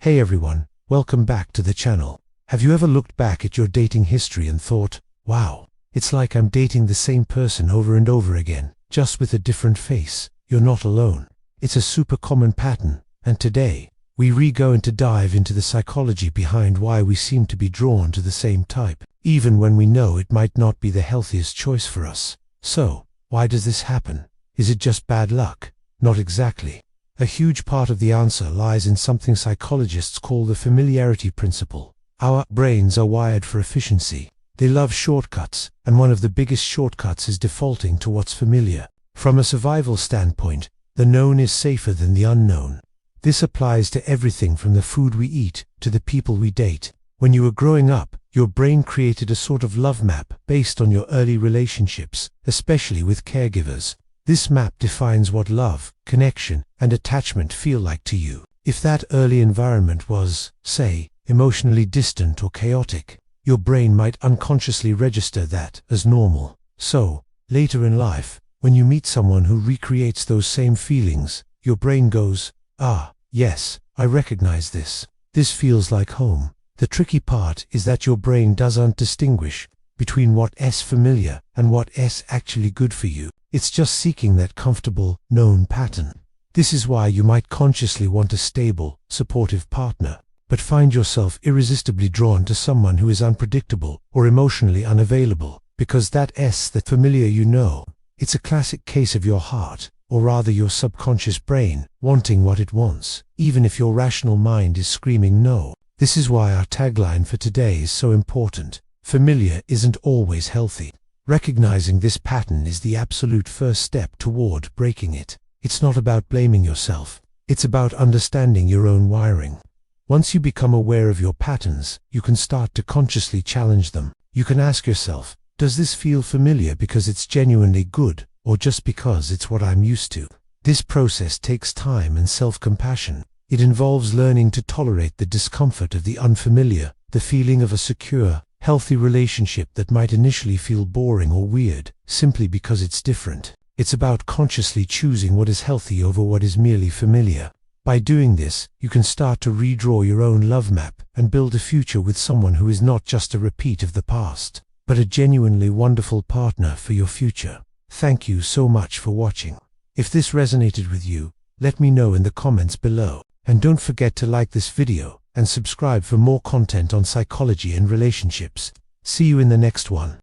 Hey everyone, welcome back to the channel. Have you ever looked back at your dating history and thought, wow, it's like I'm dating the same person over and over again, just with a different face? You're not alone. It's a super common pattern, and today, we're going to dive into the psychology behind why we seem to be drawn to the same type, even when we know it might not be the healthiest choice for us. So, why does this happen? Is it just bad luck? Not exactly. A huge part of the answer lies in something psychologists call the familiarity principle. Our brains are wired for efficiency. They love shortcuts, and one of the biggest shortcuts is defaulting to what's familiar. From a survival standpoint, the known is safer than the unknown. This applies to everything from the food we eat to the people we date. When you were growing up, your brain created a sort of love map based on your early relationships, especially with caregivers. This map defines what love, connection, and attachment feel like to you. If that early environment was, say, emotionally distant or chaotic, your brain might unconsciously register that as normal. So, later in life, when you meet someone who recreates those same feelings, your brain goes, ah, yes, I recognize this. This feels like home. The tricky part is that your brain doesn't distinguish between what's familiar and what's actually good for you. It's just seeking that comfortable, known pattern. This is why you might consciously want a stable, supportive partner, but find yourself irresistibly drawn to someone who is unpredictable or emotionally unavailable, because that's the familiar you know. It's a classic case of your heart, or rather your subconscious brain, wanting what it wants, even if your rational mind is screaming no. This is why our tagline for today is so important. Familiar isn't always healthy. Recognizing this pattern is the absolute first step toward breaking it. It's not about blaming yourself. It's about understanding your own wiring. Once you become aware of your patterns, you can start to consciously challenge them. You can ask yourself, does this feel familiar because it's genuinely good, or just because it's what I'm used to? This process takes time and self-compassion. It involves learning to tolerate the discomfort of the unfamiliar, the feeling of a secure, healthy relationship that might initially feel boring or weird, simply because it's different. It's about consciously choosing what is healthy over what is merely familiar. By doing this, you can start to redraw your own love map and build a future with someone who is not just a repeat of the past, but a genuinely wonderful partner for your future. Thank you so much for watching. If this resonated with you, let me know in the comments below. And don't forget to like this video and subscribe for more content on psychology and relationships. See you in the next one.